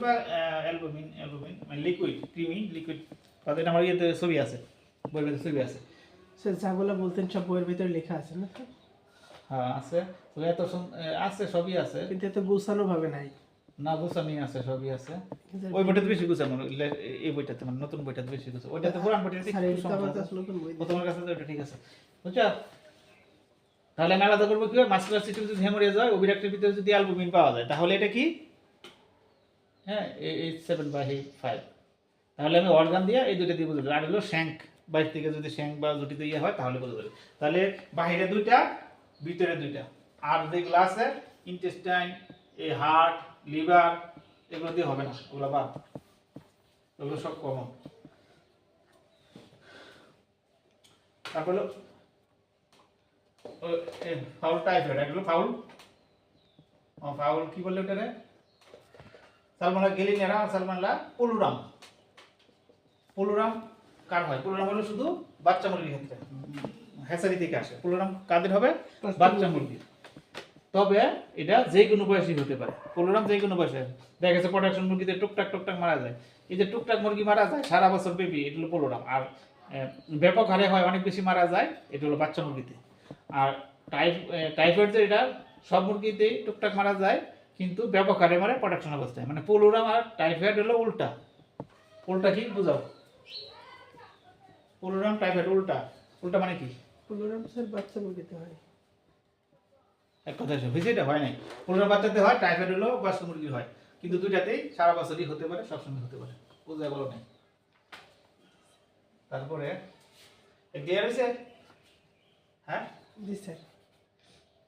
বা অ্যালবুমিন মানে liquid creamy liquid তাদের আমার ইয়েতে ছবি আছে, বইয়ের ভিতরে ছবি আছে। স্যার যাগুলো বলতেন সব বইয়ের ভিতরে লেখা আছে না? হ্যাঁ আছে, তো এত আছে, সবই আছে, কিন্তু এত গোছানো ভাবে নাই। না গোছানি আছে, সবই আছে। ওই বইটাতে বেশি গোছানো, এই বইটাতে মানে নতুন বইটাতে বেশি গোছানো, ওইটাতে পুরান বইটাতে স্যার একটু এটা সমস্যা আমার আছে। কাছে নতুন বই। তোমার কাছে তো এটা ঠিক আছে, বুঝছো? তাহলে আমি আলাদা করবো কি হয়, মাস্কুলার সিস্টেম যদি হেমোরেজ হয়, ওভিডাক্টের ভিতরে যদি অ্যালবুমিন পাওয়া যায়, তাহলে এটা কি, হ্যাঁ H7/5, তাহলে আমি অর্গান দিয়ে এই দুইটা দিয়ে বুঝতে পারি। আর হলো শ্যাঙ্ক, বাইরে থেকে যদি শ্যাঙ্ক বা জুটিতে ইয়ে হয় তাহলে বুঝতে পারি। তাহলে বাইরে দুইটা, ভিতরে দুইটা, আর যেগুলো আছে ইন্টেস্টাইন, এই হার্ট, লিভার, এগুলো দিয়ে হবে না, ওগুলো বাদ, ওগুলো সব কমন। তারপর হলো ফাউল টাইফয়েড, এগুলো ফাউল, ফাউল কি বললে ওটারে, সালমালা গেলিনেরা, সালমালা পোলুরাম। পোলুরাম কার হয়? পোলুরাম হলো শুধু বাচ্চা মুরগির ক্ষেত্রে, হ্যাচারি থেকে আসে। পোলুরাম কাদের হবে? বাচ্চা মুরগির। তবে এটা যে কোনো বয়সী হতে পারে। পোলুরাম যে কোনো বয়সে, দেখা গেছে প্রোডাকশন মুরগিতে টুকটাক মারা যায়। এই যে টুকটাক মুরগি মারা যায় সারা বছর বেবি, এটা হলো পোলুরাম। আর ব্যাপক হারে হয়, অনেক বেশি মারা যায়, এটা হলো বাচ্চা মুরগিতে। আর টাইফয়েড যে এটা সব মুরগিতেই টুকটাক মারা যায়, কিন্তু ব্যাপক হারে মারে প্রোডাকশন অবস্থায়। মানে পোলুরাম আর টাইফয়েড হলো উল্টা। উল্টা কি বুঝাও? পোলুরাম টাইফয়েড উল্টা, উল্টা মানে কি? পোলুরাম স্যার বাচ্চা মুরগিতে হয়। এক কথা বুঝছি, এটা হয় নাই। পোলুরাম বাচ্চাতে হয়, টাইফয়েড হলো বাচ্চা মুরগির হয়, কিন্তু দুইটাতেই সারা বছরই হতে পারে, সবসময় হতে পারে। বুঝা গেল নাই? তারপরে ক্লিয়ার হয়েছে? হ্যাঁ জি স্যার।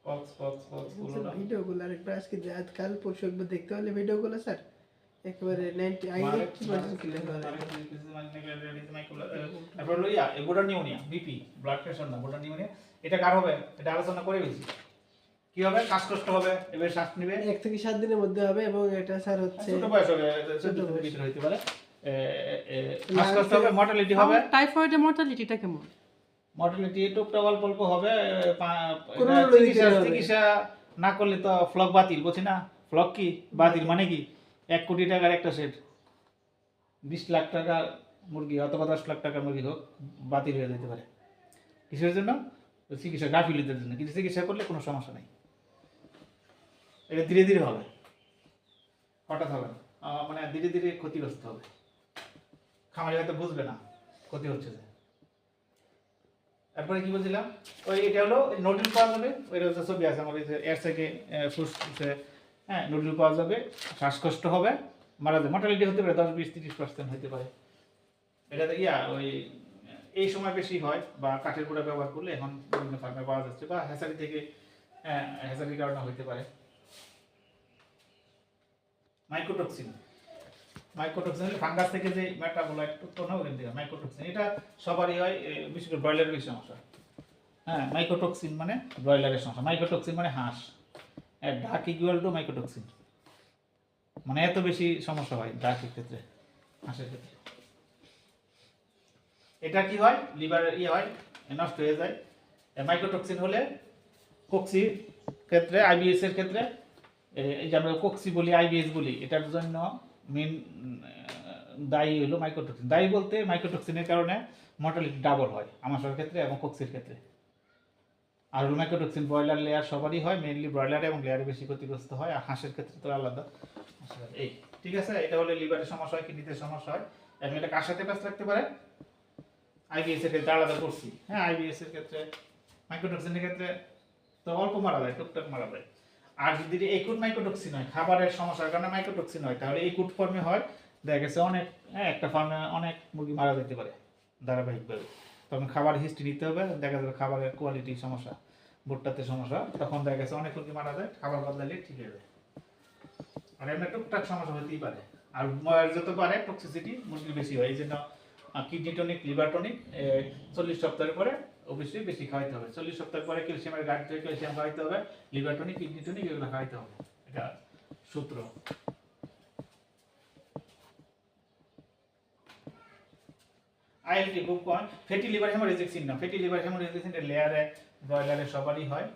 পোলুরাম ভিডিওগুলো আরেকবার আজকে আজকাল পরশু একবার দেখতে হলে ভিডিওগুলো স্যার একেবারে 90% ক্লিয়ার হয়। তারপর হলো border pneumonia, BP, blood pressure না, বোর্ডার নিউমোনিয়া। এটা কার হবে? এটা আলোচনা করে গেছি। কি হবে? শ্বাসকষ্ট হবে, এবার শ্বাস নিবে 1 থেকে 7 দিনের মধ্যে হবে, এবং এটা স্যার হচ্ছে ছোট বয়স হবে, 14 থেকে ভিতরে হইতে পারে। শ্বাসকষ্ট হবে, মর্টালিটি হবে। টাইফয়েডের মর্টালিটিটা কেমন? মর্টালিটি টুকটাক অল্প অল্প হবে। কোনো চিকিৎসা না করলে তো ফ্লক বাতিল, বুঝছি না? ফ্লক কি বাতিল মানে কি? 1 কোটি টাকার একটা সেট, 20 লাখ টাকার মুরগি অথবা 10 লাখ টাকার মুরগি হোক, বাতিল হয়ে যেতে পারে। কিসের জন্য? চিকিৎসা গাফিলতির জন্য। কিন্তু চিকিৎসা করলে কোনো সমস্যা নেই, এটা ধীরে ধীরে হবে, হঠাৎ হবে না। মানে ধীরে ধীরে ক্ষতিগ্রস্ত হবে, খামারি হয়তো বুঝবে না ক্ষতি হচ্ছে যে। তারপরে কি বলছিলাম, ওই এটা হলো নোডুল পাওয়া যাবে, ওইটা হচ্ছে ছবি আছে আমার, এর থেকে ফুসফুসে, হ্যাঁ নোডুল পাওয়া যাবে, শ্বাসকষ্ট হবে, মারা যাবে, মর্টালিটি হতে পারে 10-20-30% হতে পারে। এটা ওই এই সময় বেশি হয়, বা কাঠের গুঁড়া ব্যবহার করলে এখন বিভিন্ন ফার্মে পাওয়া যাচ্ছে, বা হ্যাচারি থেকে, হ্যাচারির কারণে হতে পারে। মাইকোটক্সিন, মাইকোটক্সিন হলো ফাঙ্গাস থেকে যে মেটাবোলাইট উৎপন্ন হয়, ওখান থেকে মাইকোটক্সিন। এটা সবারই হয়, বিশেষ করে ব্রয়লারের বেশি সমস্যা। হ্যাঁ, মাইকোটক্সিন মানে ব্রয়লারের সমস্যা। মাইকোটক্সিন মানে হাঁস, ডাক ইকুয়াল টু মাইকোটক্সিন, মানে এত বেশি সমস্যা হয় ডাকের ক্ষেত্রে, হাঁসের ক্ষেত্রে। এটা কি হয়? লিভার হয়, নষ্ট হয়ে যায়। মাইকোটক্সিন হলে কক্সির ক্ষেত্রে, আইবিএস এর ক্ষেত্রে, এই যে আমরা কক্সি বলি, আইবিএস বলি, এটার জন্য মেন দায়ী হলো মাইকোটক্সিন। দায়ী বলতে মাইকোটক্সিনের কারণে মর্টালিটি ডাবল হয় আমাদের ক্ষেত্রে এবং কক্সির ক্ষেত্রে। আর হলো মাইকোটক্সিন ব্রয়লার লেয়ার সবারই হয়, মেইনলি ব্রয়লারে এবং লেয়ারে বেশি ক্ষতিগ্রস্ত হয়, আর হাঁসের ক্ষেত্রে তো আলাদা। এই ঠিক আছে, এটা হলে লিভারের সমস্যা হয়, কিডনিতে সমস্যা হয়। এবং এটা কার সাথে প্যাচ লাগতে পারে? আইবিএস এর ক্ষেত্রে আলাদা করছি। হ্যাঁ, আইবিএস এর ক্ষেত্রে, মাইকোটক্সিনের ক্ষেত্রে তো অল্প মারা যায়, টুকটাক মারা যায়। আর যদি একুট মাইকোটক্সিন হয়, খাবারের সমস্যার কারণে মাইকোটক্সিন হয়, তাহলে একুট ফর্মে হয়, দেখা গেছে অনেক, একটা ফার্মে অনেক মুরগি মারা যেতে পারে ধারাবাহিকভাবে। তখন খাবার হিস্ট্রি নিতে হবে, দেখা যাবে খাবারের কোয়ালিটি সমস্যা, ভুট্টাতে সমস্যা, তখন দেখা গেছে অনেক মুরগি মারা যায়, খাবার বদলালে ঠিক হয়ে যায়। আর এমনি টুকটাক সমস্যা হতেই পারে। আর যত পারে টক্সিসিটি মুরগির বেশি হয়, এই জন্য কিডনি টনিক, লিভার টনিক 40 সপ্তাহের পরে অবশ্যই বেশি খাওয়াইতে হবে। 40 সপ্তাহ পরে ক্যালসিয়ামের গাড়ি থেকে ক্যালসিয়াম খাওয়াইতে হবে, লিভার টনিক, কিডনি টনিক এগুলো খাওয়াইতে হবে, এটা সূত্র। আইএলটি খুব কম। Fatty liver haemorrhagic syndrome, fatty liver haemorrhagic syndrome লেয়ারে ব্রয়লারে সবারই হয়,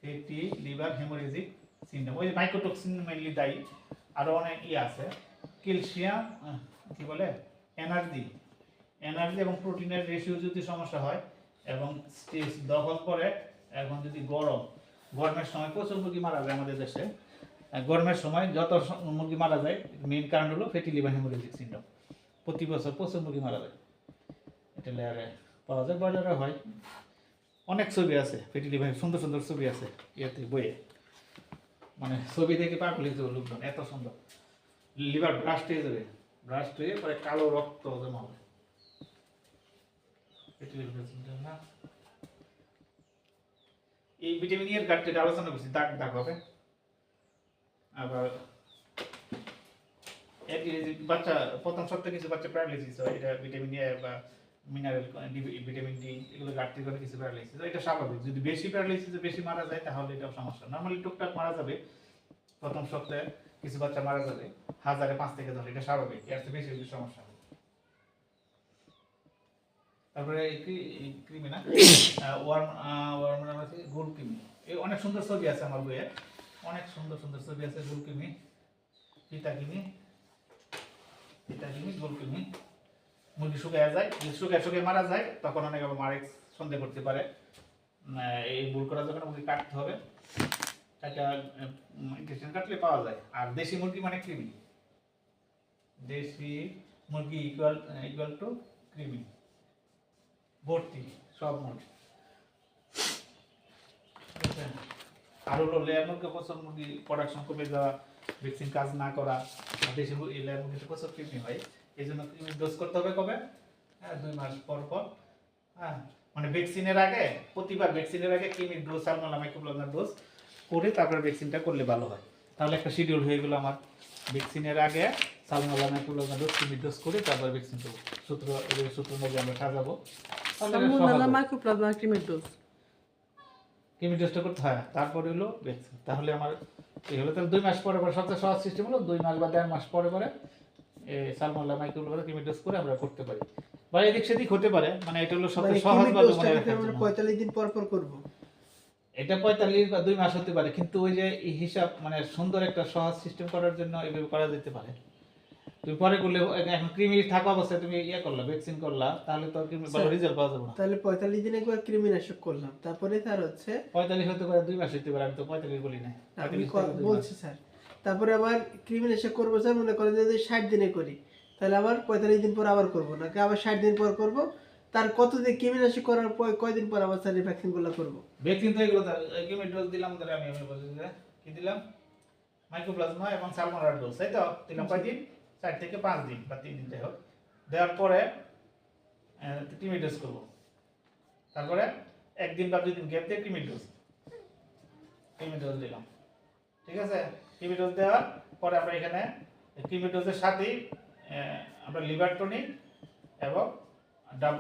ফ্যাটি লিভার হেমোরেজিক সিনড্রোম। ওই মাইকোটক্সিন মেইনলি দায়ী, আরো অনেক আছে। ক্যালসিয়াম কি বলে এনার্জি এবং প্রোটিনের রেশিও যদি সমস্যা হয় এবং স্ট্রেস দখল করে, এখন যদি গরমের সময় প্রচুর মুরগি মারা যায় আমাদের দেশে। গরমের সময় যত মুরগি মারা যায় মেইন কারণ হলো ফ্যাটি লিভার হেমোরেজিক সিনড্রোম। প্রতি বছর প্রচুর মুরগি মারা যায়, এটা লেয়ারে পাওয়া যায়, ব্রয়লারে হয়। অনেক ছবি আছে ফ্যাটি লিভার, সুন্দর সুন্দর ছবি আছে ইয়েতে বইয়ে, মানে ছবি দেখে পাগল হয়ে যাবে লোকজন, এত সুন্দর। লিভার ব্রাস্ট হয়ে যাবে, ব্রাস্ট হয়ে পরে কালো রক্ত জমা হবে। এই ভিটামিন এর ঘাটতিটা আলোচনা করছি, দাগ হবে। আবার বাচ্চা প্রথম সপ্তাহে কিছু বাচ্চা প্যারালাইসিস হয়, এটা ভিটামিন এ বা মিনারেল ভিটামিন ডি এগুলো ঘাটতি করে কিছু প্যারালাইসিস হয়, এটা স্বাভাবিক। যদি বেশি প্যারালাইসিস বেশি মারা যায় তাহলে এটাও সমস্যা। নর্মালি টুকটাক মারা যাবে, প্রথম সপ্তাহে কিছু বাচ্চা মারা যাবে 1000-এ 5 থেকে 10, এটা স্বাভাবিক। এর থেকে বেশি সমস্যা হবে। তারপরে কৃমি না ওয়ার্ম আছে গোল কৃমি, এই অনেক সুন্দর ছবি আছে আমার বইয়ে, অনেক সুন্দর সুন্দর ছবি আছে। গোল কৃমি, পিতা কৃমি, গোল কৃমি। মুরগি শুকিয়ে যায়, যদি শুকিয়ে মারা যায় তখন অনেক আবার মারে সন্দেহ করতে পারে। এই ভুল করা যখন মুরগি কাটতে হবে, একটা ইনজেকশন কাটলে পাওয়া যায়। আর দেশি মুরগি মানে কৃমি, দেশি মুরগি ইকুয়াল টু কৃমি ভর্তি সব মুরগি। আর হলো লেয়ার মুরগি, প্রচুর মুরগি প্রোডাকশন কমে যাওয়া, ভ্যাকসিন কাজ না করা, দেশি মুরগি লেয়ার মুরগিতে প্রচুর কৃমি হয়। এই জন্য কৃমির ডোজ করতে হবে কবে? 2 মাস পর পর। হ্যাঁ, মানে ভ্যাকসিনের আগে, প্রতিবার ভ্যাকসিনের আগে কৃমির ডোজ, সালমোনেলা মাইক্রোপ্লাজমার ডোজ করে তারপরে ভ্যাকসিনটা করলে ভালো হয়। তাহলে একটা শিডিউল হয়ে গেল আমার, ভ্যাকসিনের আগে সালমোনেলা মাইক্রোপ্লাজমার ডোজ, কৃমির ডোজ করে তারপর ভ্যাকসিন দেবো। সূত্র অনুযায়ী আমরা সাজাবো। সালমোনেলা মাইক্রোপ্লাজমা ক্রিমের ডোজ, কৃমির ডোজটা করতে হয়, তারপরে হলো ভ্যাকসিন। তাহলে আমার এই হলো, তাহলে 2 মাস পরে পরে সবচেয়ে সহজ সিস্টেম হলো 2 মাস বা 1.5 মাস পরে পরে সালমোনেলা মাইক্রোপ্লাজমা কৃমির ডোজ করে আমরা করতে পারি। বা এদিক সেদিক হতে পারে, মানে এটা হলো সবচেয়ে সহজ ভাবে মনে রাখার জন্য। 45 দিন পর পর করব, এটা 45 বা 2 মাস হতে পারে, কিন্তু ওই যে এই হিসাব মানে সুন্দর একটা সহজ সিস্টেম করার জন্য এইভাবে করা যেতে পারে। তুমি পরে করলে, এখন কৃমি থাকা অবস্থায় তুমি করলা, ভ্যাকসিন করলা, তাহলে তো কৃমি ভালো রেজাল্ট পাওয়া যাবে না। তাহলে 45 দিনে একবার কৃমিনাশক করলাম, তারপরে তার হচ্ছে 45 হতে পারে, 2 মাস হতে পারে। আমি তো 45 বলি না, আমি বলছি স্যার। তারপরে আবার কৃমিনাশক করবো স্যার, মনে করেন যদি 60 দিনে করি, তাহলে আবার 45 দিন পর আবার করবো, নাকি আবার 60 দিন পর করব? তার কতদিন কৃমিনাশক করার পর কয়দিন পর আবার স্যার এই ভ্যাকসিনগুলো করব? ভ্যাকসিন তো এগুলো কৃমির ডোজ দিলাম, ধরে আমি বলছি যে কি দিলাম, মাইক্রোপ্লাজমা এবং সালমোনেলার ডোজ, তাই তো দিলাম কয়দিন? 4 থেকে 5 দিন বা 3 দিন যাই হোক। দেওয়ার পরে কৃমির ডোজ করবো, তারপরে 1 দিন বা 2 দিন গ্যাপ দিয়ে কৃমির ডোজ দিলাম। ঠিক আছে, কৃমির ডোজ দেওয়ার পরে আমরা এখানে কৃমির ডোজের সাথেই আমরা লিভার টনিক এবং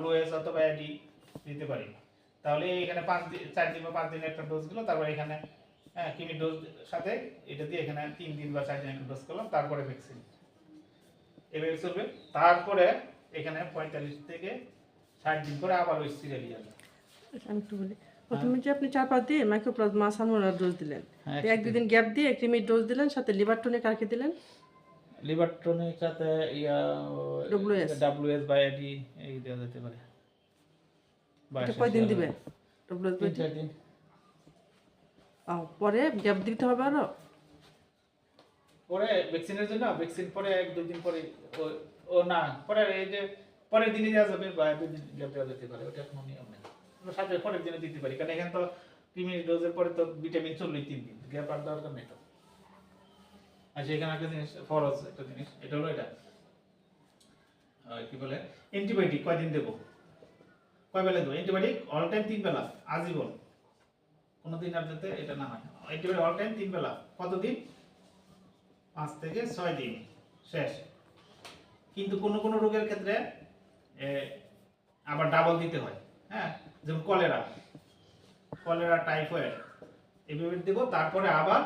WS অথবা AD দিতে পারি। তাহলে এখানে 4 দিন বা 5 দিনের একটা ডোজ গেল, তারপরে এখানে কৃমির ডোজ সাথে এটা দিয়ে এখানে 3 দিন বা 4 দিন একটা ডোজ করলাম, তারপরে ভ্যাকসিন এভাবে চলবে। তারপরে এখানে 45 থেকে 60 দিন পরে আবার ওই সিরিয়ালি যাবে। আমি একটু বলি, প্রথমে যে আপনি 4-5 দিন মাইক্রোপ্লাজমা সালমোনেলার ডোজ দিলেন, হ্যাঁ, 1-2 দিন গ্যাপ দিয়ে ক্রিমির ডোজ দিলেন, সাথে লিভার টনিক আর কি দিলেন? লিভার টনিক সাথে WS বা AD এই দেওয়া যেতে পারে। এটা কয়দিন দিবেন? WS 3-4 দিন। পরে গ্যাপ দিতে হবে আরো? পরে ভ্যাকসিনের জন্য ভ্যাকসিন পরে 1-2 দিন পরে ও না, পরে এই যে পরের দিনে দেওয়া যাবে বা 2 দিন গ্যাপ দেওয়া যেতে পারে, ওটা কোনো নিয়ম নেই। আমরা সাথে পরের দিনে দিতে পারি, কারণ এখানে তো কৃমির ডোজের পরে তো ভিটামিন চললেই 3 দিন, গ্যাপ আর দরকার নেই তো। আর সেখানে একটা জিনিস ফরজ, একটা জিনিস এটা হলো এটা কি বলে অ্যান্টিবায়োটিক কয়দিন দেবো, কয় বেলা দেবো অ্যান্টিবায়োটিক? অল টাইম 3 বেলা, আজীবন, কোনোদিন আর যাতে এটা না হয়। অ্যান্টিবায়োটিক অল টাইম 3 বেলা, কতদিন? 5 থেকে 6 দিন, শেষ। কিন্তু কোনো কোনো রোগের ক্ষেত্রে আবার ডাবল দিতে হয়। হ্যাঁ, যেমন কলেরা, টাইফয়েড এইভাবে দেবো, তারপরে আবার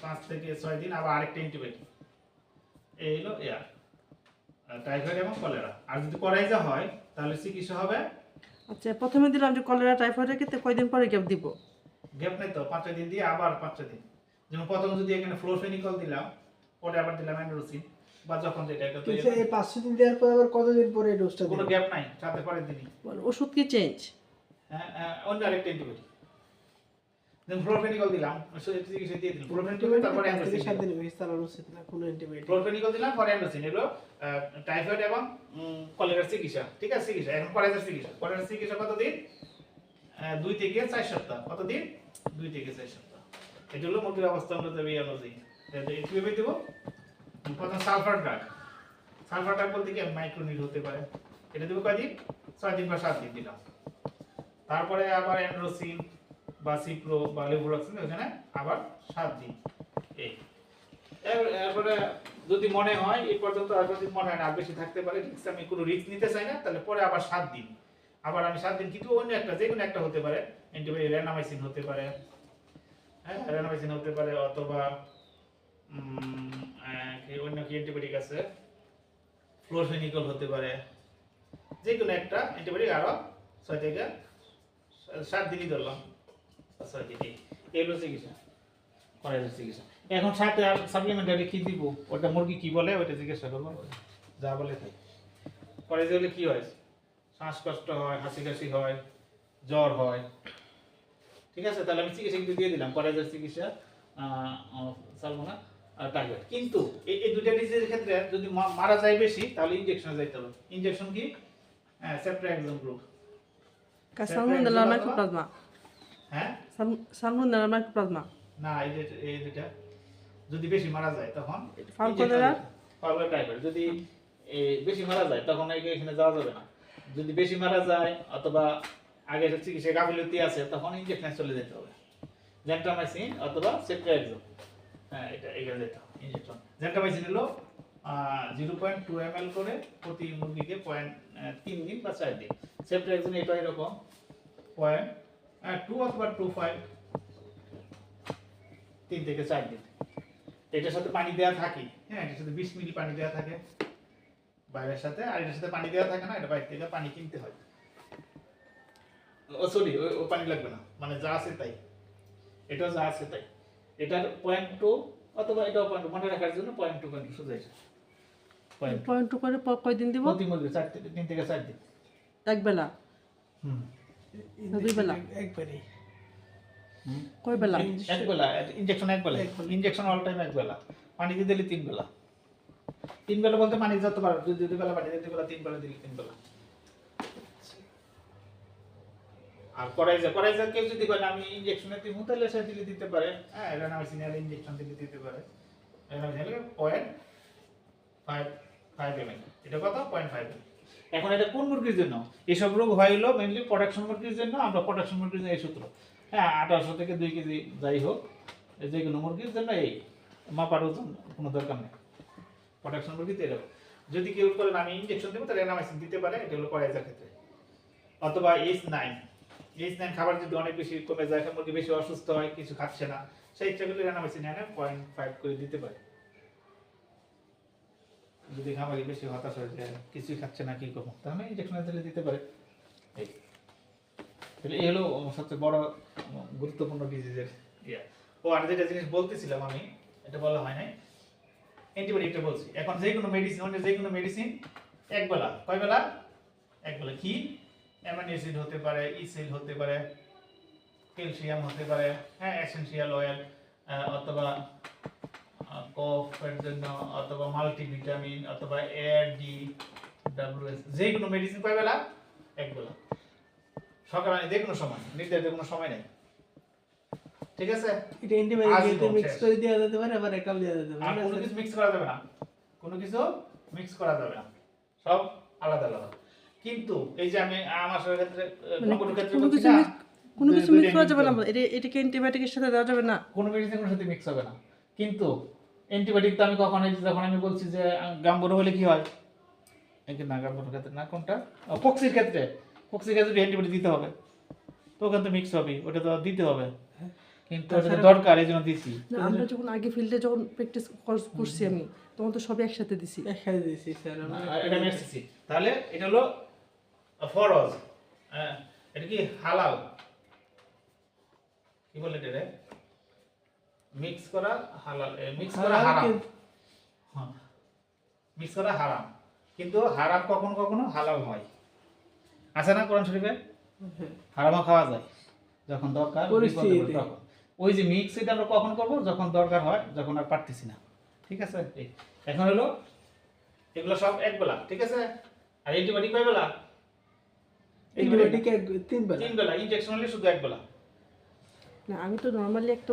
5 থেকে 6 দিন আবার আরেকটা অ্যান্টিবায়োটিক। এই হলো টাইফয়েড এবং কলেরা। আর যদি করাইজা হয় তাহলে চিকিৎসা হবে। আচ্ছা, প্রথমে দিলাম যে কলেরা টাইফয়েডের ক্ষেত্রে কয়দিন পরে গ্যাপ দিব? গ্যাপ নেই তো, 5 দিন দিয়ে আবার 5 দিন। যেমন প্রথম যদি এখানে ফ্লোরফেনিকল দিলাম পরে আবার দিলাম অ্যান্ড্রোসিন বা যখন যেটা এটা তো কিন্তু এই 500 দিন দেওয়ার পর আবার কতদিন পরে এই ডোজটা কোনো দিবেন? গ্যাপ নাই, সাথে পরের দিনই। মানে ওষুধ কি চেঞ্জ? অন্য আরেকটা অ্যান্টিবায়োটিক দেন ফ্লোরফেনিকল দিলাম, চিকিৎসা দিয়ে দিলাম ফ্লোরফেনিকল, তারপরে অ্যান্ড্রোসিন 7 দিন বেশি চালানো উচিত না কোনো অ্যান্টিবায়োটিক। ফ্লোরফেনিকল দিলাম, পরে অ্যান্ড্রোসিন। এগুলো টাইফয়েড এবং কলেরার চিকিৎসা, ঠিক আছে চিকিৎসা। এখন কলেরার চিকিৎসা, কলেরার চিকিৎসা কতদিন? 2 থেকে 4 সপ্তাহ। কতদিন? 2 থেকে 4 সপ্তাহ। এটা হলো মুরগির অবস্থা অনুযায়ী অনুযায়ী কিভাবে দেবো? প্রথম সালফার ড্রাগ। সালফার ড্রাগ বলতে কি মাইক্রোনিড হতে পারে, এটা দেবো কয়দিন? 6 দিন বা 7 দিন দিলাম। তারপরে আবার অ্যান্ড্রোসিন বা সিপ্রো বা লেভোরাক্সিন, ওখানে আবার 7 দিন। এই এরপরে যদি মনে হয় এই পর্যন্ত, আর যদি মনে হয় না আর বেশি থাকতে পারে, আমি কোনো রিস্ক নিতে চাই না, তাহলে পরে আবার 7 দিন। আবার আমি 7 দিন, কিন্তু অন্য একটা, যে কোনো একটা হতে পারে, অ্যান্টিবায়োটিক রেনামাইসিন হতে পারে, হ্যাঁ রেনামাইসিন হতে পারে, অথবা অন্য কি অ্যান্টিবায়োটিক আছে, ফ্লোরফেনিকল হতে পারে, যে কোনো একটা অ্যান্টিবায়োটিক আরো 6 থেকে 7 দিনই ধরলাম। 6 দিন এগুলো চিকিৎসা, কলেরার চিকিৎসা। এখন সাথে আর সাপ্লিমেন্টারি কি দিব, ওটা মুরগি কি বলে ওটা জিজ্ঞাসা করবো, যা বলে তাই। কলেজে হলে কি হয়? শ্বাসকষ্ট হয়, হাসি কাশি হয়, জ্বর হয়, ঠিক আছে, তাহলে আমি চিকিৎসা কিন্তু দিয়ে দিলাম, কলেজের চিকিৎসা সালমোনা আর টাইফয়েড। কিন্তু এই দুইটা ডিজিজের ক্ষেত্রে যদি মারা যায় বেশি, তাহলে ইনজেকশনে যাইতে হবে। ইনজেকশন কি? সেপ্ট্রাক্সন গ্রুপ, সালমোনেলা মাইক্রোপ্লাজমা। হ্যাঁ সালমোনেলা মাইক্রোপ্লাজমা না, এই দুইটা যদি বেশি মারা যায় তখন ফালকোনেরা ফালকোনেরা টাইফয়েড। যদি বেশি মারা যায় তখন এখানে যাওয়া যাবে না। যদি বেশি মারা যায় অথবা আগে চিকিৎসা গাফিলতি আছে, তখন ইনজেকশনে চলে যেতে হবে, জেন্টামাইসিন অথবা সেপ্ট্রাক্সন। হ্যাঁ, এটা এখানে যেতে হবে ইনজেকশন। জেন্টামাইসিন হলো 0.2 ml করে প্রতি মুরগিকে 3 দিন বা 4 দিন। সেপ্ট্রাক্সন এটা এরকম 0.2 অথবা 2.5 3 থেকে 4 দিন। এটার সাথে পানি দেওয়া থাকে, হ্যাঁ এটার সাথে 20 মিলি পানি দেওয়া থাকে বাইরের সাথে, আর এটার সাথে পানি দেওয়া থাকে না, এটা বাইরে থেকে পানি কিনতে হয়। ও সরি, ও পানি লাগবে না, মানে যা আছে তাই, এটা যা আছে তাই। এটার 0.2 অথবা এটা 0.2 মনে রাখার জন্য 0.2 সোজা এটা 0.2 পয়েন্ট করে কয়দিন দিব? প্রতি মুরগি 3 থেকে 4 দিন। এক বেলা? হুম, দুই বেলা? একবারই কয় বেলা? এক বেলা ইনজেকশন, এক বেলা ইনজেকশন, অল টাইম এক বেলা। পানি দিয়ে দিলে 3 বেলা। 3 বেলা বলতে পানি যত বার, 2 বেলা পানি দিতে বেলা, 3 বেলা দিলে 3 বেলা। আর করাইজা কেউ যদি বলে আমি ইনজেকশনে দিব, তাহলে সে দিলে দিতে পারে, হ্যাঁ রেনামাইসিন এর ইনজেকশন দিলে দিতে পারে। রেনামাইসিন এর 0.5 ml, এটা কত? 0.5 ml। এখন এটা কোন মুরগির জন্য? এসব রোগ হইলো মেইনলি প্রোডাকশন মুরগির জন্য। আমরা প্রোডাকশন মুরগির জন্য এই সূত্র, হ্যাঁ 1800 থেকে 2 কেজি যাই হোক, যে কোনো মুরগির জন্য এই মাপার ওজন কোনো দরকার নেই। প্রোডাকশন মুরগিতে এরকম। যদি কেউ বলেন আমি ইনজেকশন দেবো, তাহলে রেনামাইসিন দিতে পারে, এটা হলো করাইজার ক্ষেত্রে। অথবা H9 খাবার যদি অনেক বেশি কমে যায়, মুরগি বেশি অসুস্থ হয়, কিছু খাচ্ছে না, সেই ইচ্ছাগুলো রেনামাইসিন এনে 0.5 করে দিতে পারে। যদি খামারি বেশি হতাশ হয়ে যায়, কিছুই খাচ্ছে না, কি করবো, তাহলে ইনজেকশন দিলে দিতে পারে। তাহলে এই হলো সবচেয়ে বড় গুরুত্বপূর্ণ ডিজিজের ইয়া। ও আর যেটা জিনিস বলতেছিলাম আমি, এটা বলা হয় নাই, অ্যান্টিবায়োটিকটা বলছি। এখন যে কোনো মেডিসিন, অন্য যে কোনো মেডিসিন এক বেলা, কয় বেলা? এক বেলা। কি? অ্যামাইনো অ্যাসিড হতে পারে, ইসিল হতে পারে, ক্যালসিয়াম হতে পারে, হ্যাঁ এসেনশিয়াল অয়েল, অথবা কফের জন্য, অথবা মাল্টিভিটামিন, অথবা ADWS, যে কোনো মেডিসিন কয় বেলা? এক বেলা। সকালে যে কোনো সময়, নির্ধারিত কোনো সময় নেই, ঠিক আছে? এটা অ্যান্টিবায়োটিক আজীবন মিক্স শেষ। করে দেওয়া যেতে পারে, আবার একাও দেওয়া যেতে আর পারে। কোনো কিছু মিক্স করা যাবে না, কোনো কিছু মিক্স করা যাবে না, সব আলাদা আলাদা। কিন্তু এই যে আমি আমার ক্ষেত্রে, কোনো ক্ষেত্রে কোনো বলছি কিছু না, কোনো কিছু মিক্স করা যাবে না? এটাকে অ্যান্টিবায়োটিকের সাথে দেওয়া যাবে না? কোনো মেডিসিনের সাথে মিক্স হবে না। কিন্তু অ্যান্টিবায়োটিক তো আমি কখন, যখন আমি বলছি যে গাম্বুরো হলে কি হয়, না গাম্বুরোর ক্ষেত্রে না, কোনটা, পক্সির ক্ষেত্রে অ্যান্টিবায়োটিক দিতে হবে, তো ওখানে তো মিক্স হবে, ওটা তো দিতে হবে, কিন্তু ওটা তো দরকার, এই জন্য দিছি। না, আমরা যখন আগে ফিল্ডে যখন প্র্যাকটিস করছি আমি, তখন তো সবই একসাথে দিছি। একসাথে দিয়েছি স্যার আমরা। এটা আমি এসেছি, তাহলে এটা হলো ফরজ, এটা কি হালাল, কি বলে এটা, মিক্স করা হালাল, মিক্স করা হালাল হারাম, কিন্তু- মিক্স করা হারাম, কিন্তু হারাম কখনো কখনো হালাল হয়। আছে না কোরআন শরীফে? হারামও খাওয়া যায় যখন দরকার, বিপদে পড়ে তখন। ওই যে মিক্স, এটা আমরা কখন করব? যখন দরকার হয়, যখন আর পারতেছি না। ঠিক আছে? এখন হলো এগুলো সব এক বেলা, ঠিক আছে? আর অ্যান্টিবায়োটিক কয় বেলা? অ্যান্টিবায়োটিক 3 বেলা। 3 বেলা। ইনজেকশন হলে শুধু এক বেলা। না আমি তো নর্মালি একটা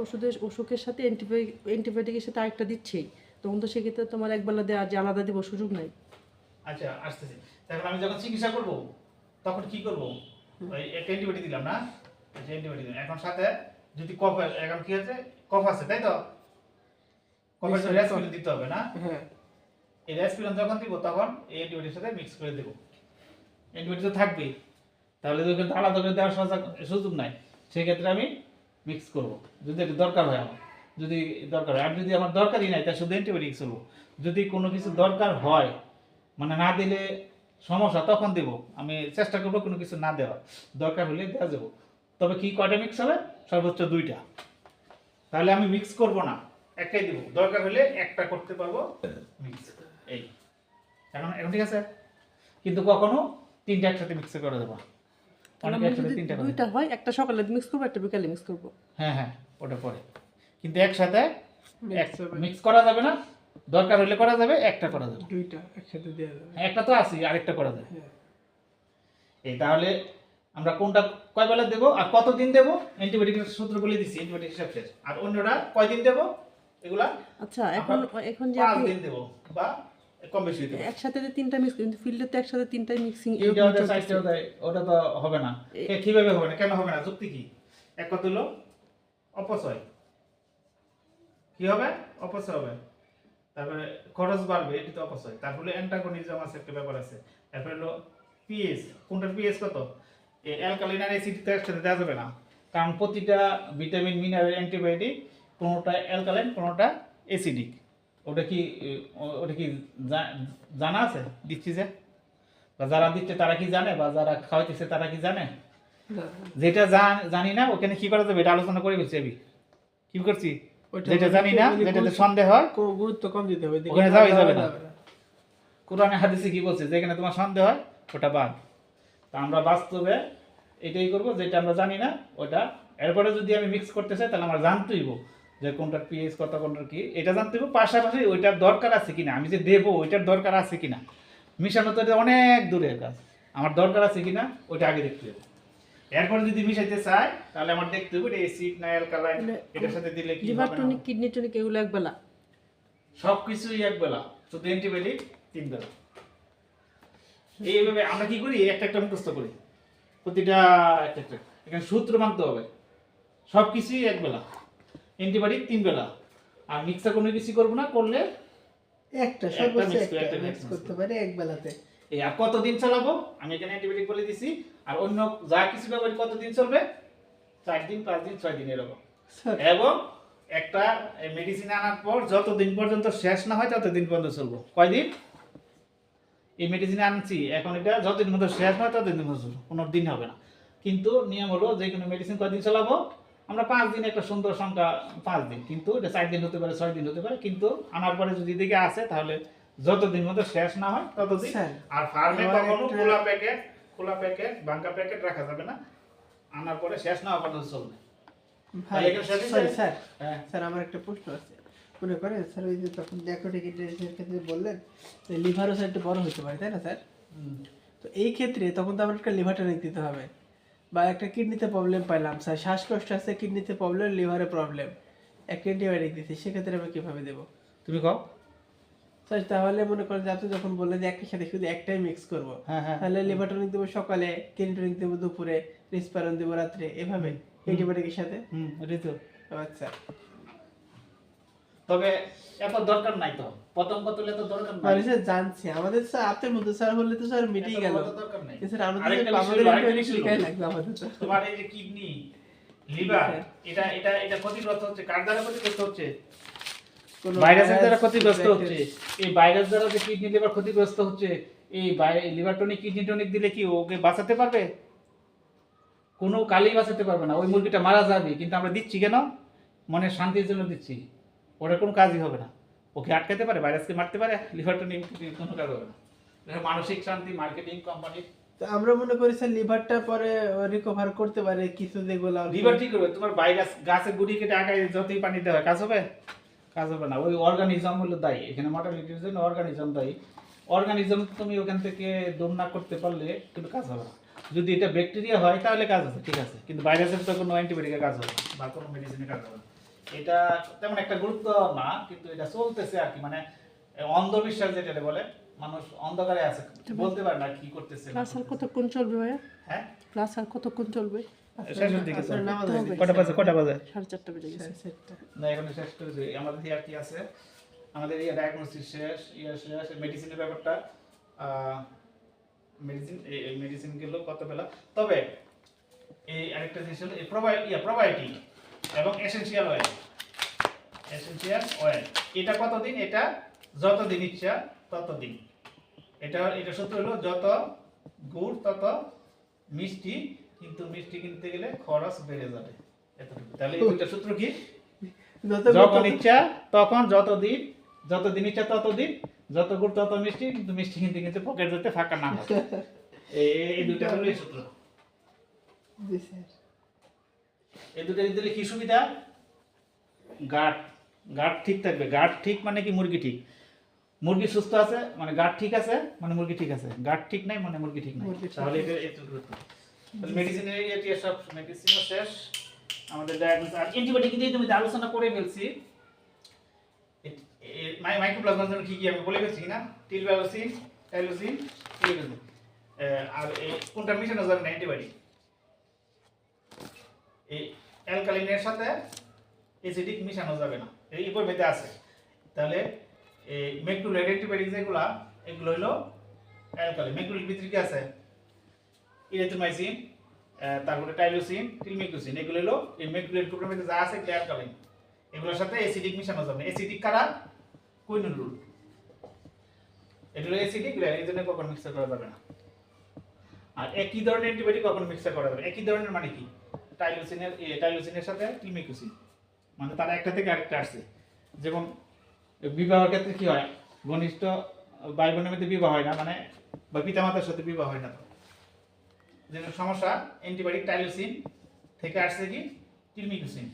ওষুধের সাথে অ্যান্টিবায়োটিকের সাথে আরেকটা দিচ্ছি, তখন তো সেক্ষেত্রে তোমার একবেলা দেওয়া যে আলাদা দিব সুযোগ নাই। আচ্ছা, আসতেছি। এখন আমি যখন চিকিৎসা করব তখন কি করব? ওই একটা অ্যান্টিবায়োটিক দিলাম না, এই অ্যান্টিবায়োটিক দিলাম। এখন সাথে যদি কফ, এখন কি হচ্ছে, কফ আছে তাই তো, কফের জন্য অ্যাসপিরিন দিতে হবে না? হ্যাঁ, এই অ্যাসপিরিন যখন দিব তখন এই অ্যান্টিবায়োটিকের সাথে মিক্স করে দেব। অ্যান্টিবায়োটিক তো থাকবেই, তাহলে তো কিন্তু আলাদা করে দেওয়ার সুযোগ নাই। সেই ক্ষেত্রে আমি মিক্স করব যদি এটা দরকার হয় আমার, যদি দরকার হয়। আর যদি আমার দরকারই নাই, তাই শুধু অ্যান্টিবায়োটিক চলবো। যদি কোনো কিছু দরকার হয়, মানে না দিলে সমস্যা, তখন দেব। আমি চেষ্টা করবো কোনো কিছু না দেওয়া, দরকার হলে দেওয়া যাবো। তবে কি কয়টা মিক্স হবে? সর্বোচ্চ 2টা। তাহলে আমি মিক্স করব না, একটাই দেবো। দরকার হলে একটা করতে পারবো মিক্স। এই এখন এখন ঠিক আছে, কিন্তু কখনো 3টা একসাথে মিক্স করে দেবো। তাহলে অনেকে আমরা একসাথে যদি 3টা করে দেবো। দুইটা হয়, একটা সকালে মিক্স করবো, একটা বিকালে মিক্স করবো। হ্যাঁ হ্যাঁ, ওটা পরে। কিন্তু একসাথে Mix হবে। মিক্স করা যাবে না। দরকার হলে করা যাবে, একটা করা যাবে। 2টা একসাথে দেওয়া যাবে। একটা তো আছে, আরেকটা করা যাবে। হ্যাঁ। এই তাহলে আমরা কোনটা কয় বেলা দেবো আর কতদিন দেবো? অ্যান্টিবায়োটিকের সূত্র বলে দিছি, অ্যান্টিবায়োটিক হিসাব শেষ। আর অন্যটা কয়দিন দেবো? এগুলা আচ্ছা, এখন এখন যে 5 আপনি দিন দেবো বা কম বেশি দেবো। একসাথে যে 3টা মিক্স, কিন্তু ফিল্ডে তো একসাথে 3টাই মিক্সিং তিনটাও দেয়, চারটাও দেয়, ওটা তো হবে না। কিভাবে হবে না? কেন হবে না? যুক্তি কি? এক কথা হলো অপচয়। কি হবে? অপচয় হবে। তারপরে খরচ বাড়বে, এটি তো অপচয়। তারপরে অ্যান্টাগনিজম আছে, একটা ব্যাপার আছে। তারপরে হলো পিএইচ, কোনটার পিএইচ কত? এই অ্যালকালাইন আর অ্যাসিড তো একসাথে দেওয়া যাবে না, কারণ প্রতিটা ভিটামিন, মিনারেল, অ্যান্টিবায়োটিক কোনোটা অ্যালকালাইন, কোনোটা অ্যাসিডিক। ওটা কি জানা আছে দিচ্ছি যে? বা যারা দিচ্ছে তারা কি জানে, বা যারা খাওয়াইতেছে তারা কি জানে? যেটা জানি না, ওখানে কি করা যাবে এটা আলোচনা করে ফেলছি আমি। কি করছি? যেটা জানি না, যেটাতে সন্দেহ হয়, গুরুত্ব কম দিতে হবে। ওখানে যাওয়াই যাবে না। কোরআনে হাদিসে কি বলছে? যেখানে তোমার সন্দেহ হয় ওটা বাদ। তা আমরা বাস্তবে এটাই করব, যেটা আমরা জানি না ওটা। এরপরে যদি আমি মিক্স করতে চাই, তাহলে আমার জানতেই হইব যে কোনটার পিএইচ কত, কোনটার কি, এটা জানতে হইব। পাশাপাশি ওইটার দরকার আছে কিনা, আমি যে দেবো ওইটার দরকার আছে কিনা। মিশানো তো এটা অনেক দূরের কাজ, আমার দরকার আছে কিনা ওইটা আগে দেখতে হবে। এরপরে যদি মিশাইতে চাই, তাহলে আমার দেখতে হবে এটা অ্যাসিড না অ্যালকালাইন, এটার সাথে দিলে কি লিভার হবে না। টনিক, কিডনি টনিক এগুলো একবেলা। সবকিছুই এক বেলা, শুধু অ্যান্টিবায়োটিক 3 বেলা। এইভাবে আমরা কি করি? একটা একটা মুখস্থ করি, প্রতিটা একটা একটা। এখানে সূত্র মানতে হবে। সবকিছুই এক বেলা, অ্যান্টিবায়োটিক 3 বেলা। আর মিক্সার কোনো কিছু করবো না, করলে একটা সর্বোচ্চ mix একটা একটা মিক্স mix করতে পারে এক বেলাতে। এই আর কতদিন চালাবো? আমি এখানে অ্যান্টিবায়োটিক বলে দিছি। আর অন্য যা কিছু ব্যবহার কতদিন চলবে? 4 দিন, 5 দিন, 6 দিন এরকম। স্যার, এবং একটা মেডিসিন আনার পর যতদিন পর্যন্ত শেষ না হয় ততদিন পর্যন্ত চলবো। কয়দিন? এই মেডিসিন আনছি, এখন এটা যতদিন মধ্যে শেষ না হয় ততদিন পর্যন্ত চলবো, কোনো দিন হবে না। কিন্তু নিয়ম হলো যে কোনো মেডিসিন কয়দিন চালাবো? আমরা 5 দিন, একটা সুন্দর সংখ্যা 5 দিন, কিন্তু এটা 4 দিন হতে পারে, 6 দিন হতে পারে। কিন্তু আনার পরে যদি দিকে আসে, তাহলে যতদিন মধ্যে শেষ না হয় ততদিন। স্যার, আর ফার্মে আমার কখনো একটা- খোলা প্যাকেট, ভাঙা প্যাকেট রাখা যাবে না। আনার পরে শেষ না হওয়া পর্যন্ত চলবে। ভাই, তাহলে এখানে শেষ হয়েছে? sorry, স্যার, হ্যাঁ। স্যার আমার একটা প্রশ্ন আছে। মনে করেন স্যার, ওই যে তখন ন্যাকোটিক ইন্টারেস্টের ক্ষেত্রে বললেন যে লিভারও স্যার একটু বড় হতে পারে, তাই না স্যার? তো এই ক্ষেত্রে তখন তো আমার একটা লিভার টনিক দিতে হবে, বা একটা কিডনিতে প্রবলেম পাইলাম স্যার, শ্বাসকষ্ট আছে, কিডনিতে প্রবলেম, লিভারে প্রবলেম, একটা অ্যান্টিবায়োটিক দিচ্ছি, সেক্ষেত্রে আমি কিভাবে দেবো তুমি কও। স্যার? তাহলে মনে করেন যে আপনি যখন বললেন যে একটার সাথে শুধু একটাই মিক্স করবো, হ্যাঁ হ্যাঁ। তাহলে লিভার টনিক দেবো সকালে, কিডনি টনিক দেবো দুপুরে, রিসপারন দেবো রাত্রে, এভাবে অ্যান্টিবায়োটিকের সাথে। এটাই তো। আচ্ছা, তবে এত দরকার নাই তো, প্রথম বোতলে তো দরকার নাই। মানে স্যার জানছি, আমাদের স্যার আপনার মধ্যে স্যার হলে তো স্যার মিটেই এত গেল। বড় দরকার নাই। স্যার আমাদের আরেকটা আমাদের বিষয় হলো, আরেকটা অ্যান্টিবায়োটিক বিষয় হলো, শিখাই লাগবে আমাদের তো। তোমার এই যে কিডনি, লিভার, এটা এটা এটা ক্ষতিগ্রস্ত হচ্ছে। কার দ্বারা ক্ষতিগ্রস্ত হচ্ছে? কোনো ভাইরাসের দ্বারা ভাইরাস, ক্ষতিগ্রস্ত হচ্ছে। ব্যাকটেরিয়া। এই ভাইরাস দ্বারা যে কিডনি, লিভার ক্ষতিগ্রস্ত হচ্ছে, এই লিভার টনিক, কিডনি টনিক দিলে কি ওকে বাঁচাতে পারবে? কোনো কালেই বাঁচাতে পারবে না। ওই মুরগিটা মারা যাবে, কিন্তু আমরা দিচ্ছি কেন? মনের শান্তির জন্য দিচ্ছি, ওটার কোনো কাজই হবে না। ওকে আটকাতে পারে, ভাইরাসকে মারতে পারে, লিভারটা নিয়ে কোনো কাজ হবে না। এটা মানসিক শান্তি, মার্কেটিং কোম্পানি। তো আমরা মনে করি স্যার লিভারটা পরে রিকভার করতে পারে কিছু যেগুলো লিভার ঠিক হবে, তোমার ভাইরাস গাছের গুড়ি কেটে আগায় যতই পানি দেওয়া হয় কাজ হবে? কাজ হবে না। ওই অর্গানিজম হলো দায়ী এখানে, মর্টালিটির জন্য অর্গানিজম দায়ী। অর্গানিজম তুমি ওখান থেকে দূর না করতে পারলে কিন্তু কাজ হবে না। যদি এটা ব্যাকটেরিয়া হয় তাহলে কাজ আছে, ঠিক আছে, কিন্তু ভাইরাসের তো কোনো অ্যান্টিবায়োটিকের কাজ হবে না বা কোনো মেডিসিনের কাজ হবে না। এটা তেমন একটা গুরুত্ব না, কিন্তু এটা চলতেছে আর কি, মানে অন্ধবিশ্বাস যেটা বলে, মানুষ অন্ধকারে আছে, বলতে পারে না কি করতেছে। ক্লাস আর কতক্ষণ চলবে ভাইয়া? হ্যাঁ, ক্লাস আর কতক্ষণ চলবে? শেষের দিকে আসলে নামাজ চলবে। হয়ে গেছে। কটা বাজে? 4:30 বেজে গেছে। না, এখন শেষ করেছি। আমাদের ইয়ার কি আছে, আমাদের ইয়ে ডায়াগনোসিস শেষ, শেষ, মেডিসিনের ব্যাপারটা, মেডিসিন গেল কত বেলা। তবে এই আরেকটা জিনিস হলো এই প্রোবায়োটিক এবং এসেনশিয়াল অয়েল। এটা কতদিন? এটা যতদিন ইচ্ছা ততদিন। এটা সূত্র হলো যত গুড় তত মিষ্টি, কিন্তু মিষ্টি কিনতে গেলে খরচ বেড়ে যাবে, এতটুকু। তাহলে এই দুইটা সূত্র কি? যখন ইচ্ছা তখন, যতদিন ইচ্ছা ততদিন, যত গুড় তত মিষ্টি, কিন্তু মিষ্টি কিনতে কিনতে পকেট যেতে ফাঁকা না হয়। এই দুইটা হলো এই সূত্র। জি স্যার। এই দুটো দিলে কি সুবিধা? গাট ঠিক থাকবে। গাট ঠিক মানে কি? মুরগি ঠিক। মুরগি সুস্থ আছে মানে গাট ঠিক আছে, মানে মুরগি ঠিক আছে। গাট ঠিক নাই মানে মুরগি ঠিক নাই। তাহলে এটা এই গুরুত্ব। তাহলে মেডিসিনের এটি সব, মেডিসিনও শেষ, আমাদের ডায়াগনোসিস আর অ্যান্টিবায়োটিক দিয়ে তুমি আলোচনা করে ফেলছি। মাইক্রোপ্লাজমার জন্য কি কি আমি বলে ফেলছি না? টিলভ্যালোসিন, টাইলোসিন, টিলভ্যালোসিন। আর এই কোনটা মিশানো যাবে না অ্যান্টিবায়োটিক? এই অ্যালকালিনের সাথে অ্যাসিডিক মিশানো যাবে না, এই বইতে আছে। তাহলে এই ম্যাক্রোলাইড অ্যান্টিবায়োটিক যেগুলো, এগুলো হলো অ্যালকালিন। ম্যাক্রোলাইড ভিতরে কি আছে? ইরিথ্রোমাইসিন, তারপরে টাইলোসিন, টিলমিকোসিন, এগুলো হলো এই ম্যাক্রোলাইড গ্রুপের মধ্যে যা আছে এগুলো অ্যালকালিন। এগুলোর সাথে অ্যাসিডিক মিশানো যাবে না। অ্যাসিডিক কারা? কুইনোল। এগুলো অ্যাসিডিক, এই জন্য কখনো মিক্সার করা যাবে না। আর একই ধরনের অ্যান্টিবায়োটিক কখনো মিক্সার করা যাবে না। একই ধরনের মানে কি? টাইলোসিনের সাথে টিলমিকোসিন, মানে তারা একটা থেকে আরেকটা আসছে। যেমন বিবাহের ক্ষেত্রে কি হয়? ঘনিষ্ঠ ভাই বোনের মধ্যে বিবাহ হয় না, মানে বা পিতামাতার সাথে বিবাহ হয় না, তো যেন সমস্যা। অ্যান্টিবায়োটিক টাইলোসিন থেকে আসছে কি? টিলমিকোসিন,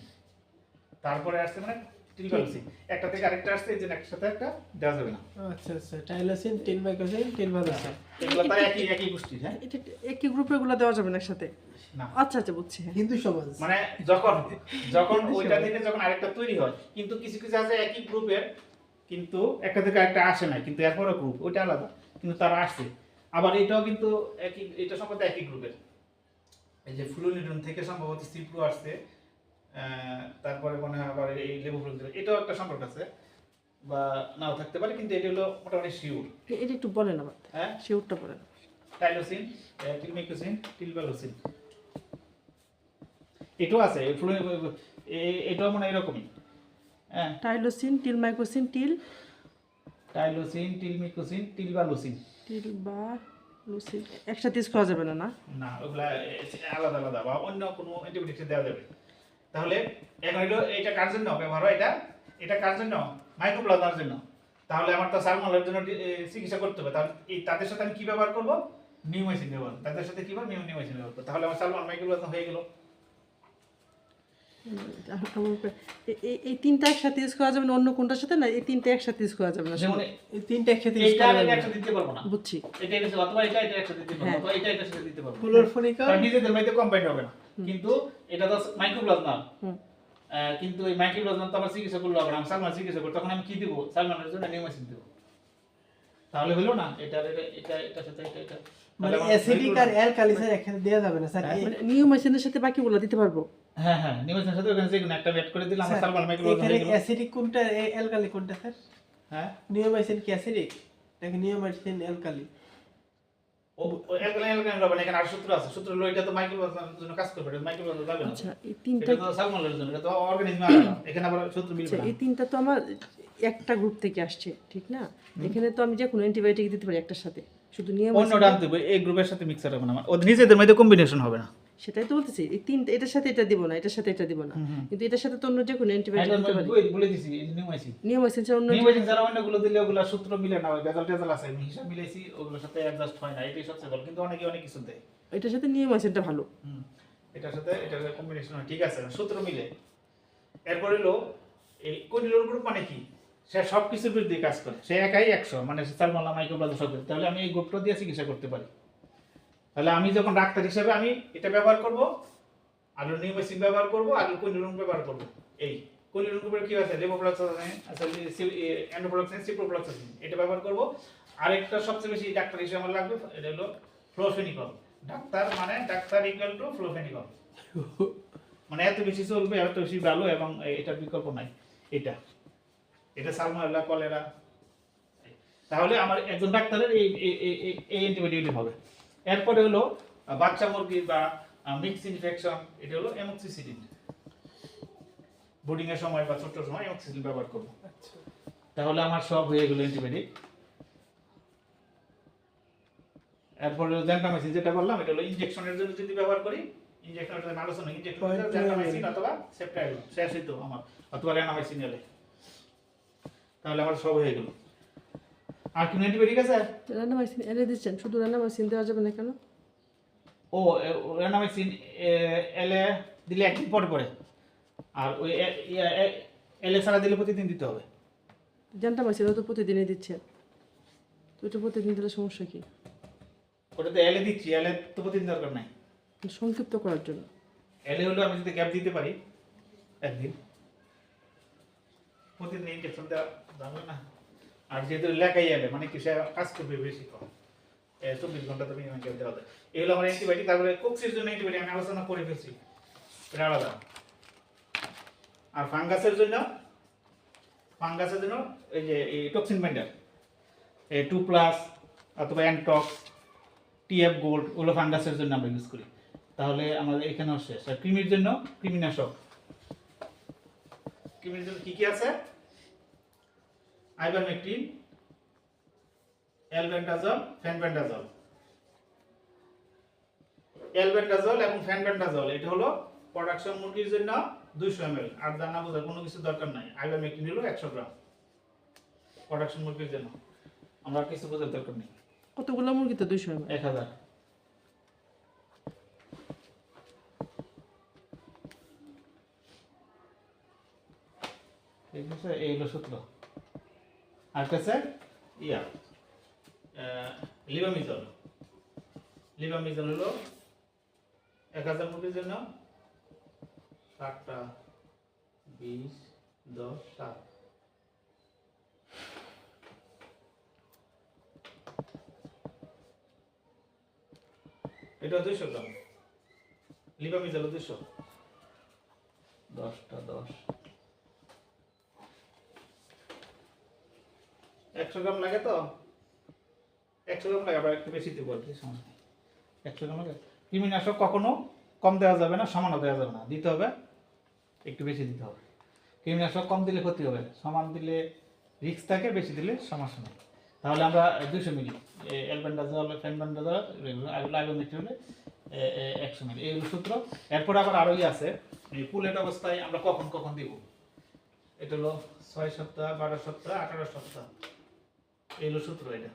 তারপরে আসছে মানে টিলভ্যালোসিন। একটা থেকে আরেকটা আসছে, এই জন্য একসাথে একটা দেওয়া যাবে না। আচ্ছা আচ্ছা, টাইলোসিন, টিলমাইকোসিন, টিলভ্যালোসিন, এগুলো তাই একই গোষ্ঠী। হ্যাঁ, এটা একই গ্রুপে এগুলো দেওয়া যাবে না একসাথে? না, আচ্ছা আচ্ছা, বুঝছি। হ্যাঁ। হিন্দু সমাজ মানে যখন যখন ওইটা থেকে যখন আরেকটা তৈরি হয়, কিন্তু কিছু কিছু আছে একই গ্রুপের, কিন্তু একটা থেকে আরেকটা আসে না, কিন্তু এরপরে গ্রুপ ওইটা আলাদা, কিন্তু তারা আসছে। আবার এটাও কিন্তু একই, এটা সম্ভবত একই গ্রুপের। এই যে থেকে সম্ভবত সিপ্রো আসছে, তারপরে মনে হয় আবার এই লেবুফ্লুন, এটাও একটা সম্পর্ক আছে বা নাও থাকতে পারে, কিন্তু এটা হলো মোটামুটি শিওর। এটা একটু বলেন আবার, হ্যাঁ, শিওরটা বলেন। টাইলোসিন, টিলমিকোসিন, টিলভ্যালোসিন, এটাও আছে। এটাও মানে এরকমই। হ্যাঁ, টাইলোসিন, টিলমাইকোসিন, টাইলোসিন, টিলমিকোসিন, টিলভ্যালোসিন। টিলবালুসিন একসাথে ইউজ করা যাবে না? না না, ওগুলা আলাদা আলাদা বা অন্য কোনো অ্যান্টিবায়োটিক্স দেওয়া যাবে। তাহলে এখন হলো এটা কার জন্য ব্যবহার হয়? এটা কার জন্য? মাইক্রোপ্লাজমার জন্য। তাহলে আমার তো সালমোনেলার জন্য চিকিৎসা করতে হবে। তাহলে তাদের সাথে আমি কি ব্যবহার করব? নিউমাইসিন ব্যবহার। তাদের সাথে কি নিউমাইসিন ব্যবহার করব। তাহলে আমার সালমোনেলা মাইক্রোপ্লাজমা হয়ে গেল। এই তিনটা একসাথে ইউজ করা যাবে না? অন্য কোনটার সাথে না? এই তিনটা একসাথে ইউজ করা যাবে না? যেমন এই তিনটা একসাথে ইউজ এটা করা আমি যাবে না। একসাথে দিতে পারবো না। বুঝছি। এটা এসে অথবা এটা একসাথে দিতে পারবো, অথবা এটা একসাথে দিতে পারবো। ফ্লোরফোনিকা, কারণ নিজেদের মধ্যে কম্বাইন্ড হবে না। কিন্তু এটা তো মাইক্রোপ্লাজমা, হুম। কিন্তু এই মাইক্রোপ্লাজমা তো আমার চিকিৎসা করলে হবে না। আমি সালমান চিকিৎসা করি, তখন আমি কি দিব? সালমানের জন্য নিউমাইসিন দিব। তাহলে হলো না? এটা সাথে এটা মানে অ্যাসিডিক আর অ্যালকালিনের একসাথে দেওয়া যাবে না স্যার। মানে নিউমাইসিনের সাথে বাকিগুলো দিতে পারবো? হ্যাঁ হ্যাঁ, নিউমাইসিনের সাথে ওখানে যেকোনো একটা অ্যাড করে দিলে আমার সালমান মাইক্রোপ্লাজমা এখানে হয়ে গেল। অ্যাসিডিক কোনটা, অ্যালকালি কোনটা স্যার? হ্যাঁ, নিওমাইসিন কি অ্যাসিডিক নাকি নিওমাইসিন অ্যালকালি? ও অ্যালকালাইন হবে না। এখানে আর সূত্র আছে। সূত্র হলো এটা তো মাইক্রোপ্লাজমার জন্য কাজ করবে, এটা মাইক্রোপ্লাজমা যাবে না। আচ্ছা, এই তিনটা, এটা তো সালমানের জন্য, এটা তো অর্গানিজম আলাদা। এখানে আবার সূত্র মিলবে না। এই তিনটা তো আমার একটা গ্রুপ থেকে আসছে, ঠিক না? এখানে তো আমি যে কোনো অ্যান্টিবায়োটিক দিতে পারি একটার সাথে, শুধু নিয়ম অন্যটা আনতে হবে, এই গ্রুপের সাথে মিক্সার হবে না, ওদের নিজেদের মধ্যে কম্বিনেশন হবে না। সেটাই তো বলতেছি, এই তিনটা, এটার সাথে এটা দিব না, এটার সাথে এটা দিব না, কিন্তু এটার সাথে তো অন্য যে কোনো অ্যান্টিবায়োটিক দিতে পারি। বলে দিছি এই নিউমাইসিন নিয়মাইসিন ছাড়া অন্য নিউমাইসিন ছাড়া অন্যগুলো দিলে ওগুলা সূত্র মিলে না, ওই বেজাল টেজাল আছে আমি হিসাব মিলাইছি, ওগুলোর সাথে অ্যাডজাস্ট হয় না, এটাই সবচেয়ে ভালো। কিন্তু অনেকে অনেক কিছু দেয়। এটার সাথে নিয়মাইসিনটা ভালো। এটার সাথে এটার কম্বিনেশন হয়, ঠিক আছে, সূত্র মিলে। এরপর হলো এই কোনিলোর গ্রুপ মানে কি, সে সব কিছুর বিরুদ্ধে কাজ করে, সে একাই 100, মানে সে সালমাল্লা মাইক্রোপ্লাজম সব কিছু। তাহলে আমি এই গ্রুপটা দিয়ে চিকিৎসা করতে পারি। তাহলে আমি যখন ডাক্তার হিসেবে আমি এটা ব্যবহার করব, আর নিউমেসিন ব্যবহার করব, আর কোনিলোন ব্যবহার করব। এই কোনিলোন গ্রুপের কি আছে, লেভোফ্লক্সাসিন, আসলে এন্ডোফ্লক্সাসিন, সিপ্রোফ্লক্সাসিন, এটা ব্যবহার করব। আরেকটা সবচেয়ে বেশি ডাক্তার হিসেবে আমার লাগবে, এটা হলো ফ্লোফেনিকল। ডাক্তার মানে ডাক্তার ইকুয়াল টু ফ্লোফেনিকল, মানে এত বেশি চলবে, এত বেশি ভালো, এবং এটার বিকল্প নাই। এটা এটা সালমোনেলা, কলেরা। তাহলে আমার একজন ডাক্তারের এই এই অ্যান্টিবায়োটিক হবে। এরপরে হলো বাচ্চা মুরগির বা মিক্স ইনফেকশন, এটা হলো অ্যামোক্সিসিলিন। বোর্ডিং এর সময় বা ছোট সময় অ্যামোক্সিসিলিন ব্যবহার করব। আচ্ছা তাহলে আমার সব হয়ে গেল অ্যান্টিবায়োটিক। এরপরে হলো জেন্টামাইসিন, যেটা বললাম, এটা হলো ইনজেকশনের জন্য যদি ব্যবহার করি, ইনজেকশনের জন্য আলোচনা, ইনজেকশনের জন্য জেন্টামাইসিন অথবা সেপ্টাইল, শেষ হইতো আমার, অথবা রেনামাইসিন এলে। তাহলে আমার সব হয়ে গেল। আর কি অ্যান্টিবায়োটিক আছে? রান্নামাইসিন এনে দিচ্ছেন, শুধু রান্নামাইসিন দেওয়া যাবে না কেন? ও রেনামাইসিন এলে দিলে একদিন পরে পরে, আর ওই এলে ছাড়া দিলে প্রতিদিন দিতে হবে। জানতামাইসিন তো প্রতিদিনই দিচ্ছেন, তো এটা প্রতিদিন দিলে সমস্যা কি? ওটাতে এলে দিচ্ছি, এলে তো প্রতিদিন দরকার নাই। সংক্ষিপ্ত করার জন্য। এলে হলো আমি যদি গ্যাপ দিতে পারি একদিন, প্রতিদিন ইনজেকশন দেওয়া যাবে না। আর যেহেতু লেখাই এলে মানে কি, সে কাজ করবে বেশি কম, 24 ঘন্টা তো মিনিমাম গ্যাপ দেওয়া যায়। এগুলো আমার অ্যান্টিবায়োটিক। তারপরে কোক্সির জন্য অ্যান্টিবায়োটিক আমি আলোচনা করে ফেলছি, এটা আলাদা। আর ফাঙ্গাসের জন্য এই যে এই টক্সিন বেন্ডার, এই 2+ অথবা অ্যান্টক্স, টিএফ গোল্ড, ওগুলো ফাঙ্গাসের জন্য আমরা ইউজ করি। তাহলে আমাদের এখানেও শেষ। আর কৃমির জন্য কৃমিনাশক, কৃমির জন্য কি কি আছে? Ivermectin, albendazole, fenbendazole. অ্যালবেন্ডাজল এবং ফেনবেন্ডাজল এটা হলো প্রোডাকশন মুরগির জন্য 200 ml, আর জানা বোঝার কোনো কিছু দরকার নাই। আইভারমেকটিন হলো 100 গ্রাম প্রোডাকশন মুরগির জন্য, আমরা কিছু বোঝার দরকার নেই। কতগুলো মুরগিতে 200 ml? 1000। ঠিক আছে, এই হলো সূত্র। আর কাছে লিবামিজল। লিবামিজল হলো 1000 মুরগির জন্য 7টা, 20, 10, 7। এটা 200 গ্রাম, লিবামিজল 200, 10টা 10, 100 গ্রাম লাগে তো, 100 গ্রাম লাগে, আবার একটু বেশি দিব আর কি, সমস্যা নেই। 100 গ্রাম লাগে। কৃমিনাশক কখনো কম দেওয়া যাবে না, সমানও দেওয়া যাবে না, দিতে হবে একটু বেশি দিতে হবে। কৃমিনাশক কম দিলে ক্ষতি হবে, সমান দিলে রিস্ক থাকে, বেশি দিলে সমস্যা নেই। তাহলে আমরা 200 মিলি অ্যালবেন্ডাজল, ফেনবেন্ডাজল, আইভারমেকটিন হলে 100 মিলি, এই হলো সূত্র। এরপর আবার আরোই আছে, এই পুলেট অবস্থায় আমরা কখন কখন দিব। এটা হলো 6 সপ্তাহ, 12 সপ্তাহ, 18 সপ্তাহ, এই হলো সূত্র। এটা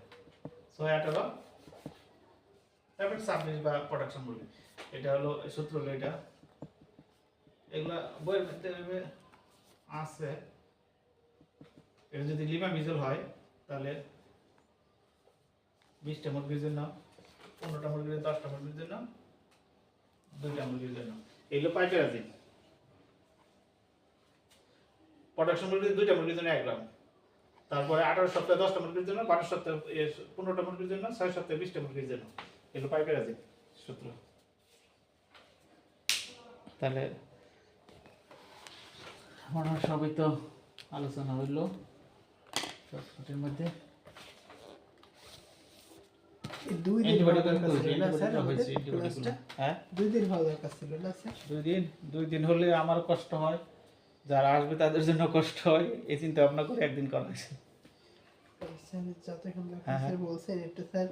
6, 18, তারপর 26 বা প্রোডাকশন মুরগি, এটা হলো সূত্র হলো এটা। এগুলা বইয়ের মধ্যে আছে। এটা যদি লিবামিজল হয় তাহলে 20টা মুরগির জন্য, 15টা মুরগির জন্য, 10টা মুরগির জন্য, 2টা মুরগির জন্য। এগুলো পাইকারাজিন। প্রোডাকশন মুরগির 2টা মুরগির জন্য 1 গ্রাম। তারপরে 18 সপ্তাহে 10টা মুরগির জন্য, 12 সপ্তাহে 15টা মুরগির জন্য, 6 সপ্তাহে 20টা মুরগির জন্য। এগুলো পাইকারাজিন সূত্র। তাহলে মনে হয় সবই তো আলোচনা হইল শর্টকাটের মধ্যে। এই 2 দিন হওয়া দরকার ছিল না স্যার আমাদের ক্লাসটা? হ্যাঁ, 2 দিন হওয়া দরকার ছিল না স্যার? 2 দিন হলে আমার কষ্ট হয়, যারা আসবে তাদের জন্য কষ্ট হয়, এই চিন্তা ভাবনা করে একদিন করা হয়েছে। স্যার যতক্ষণ স্যার বলছেন একটু স্যার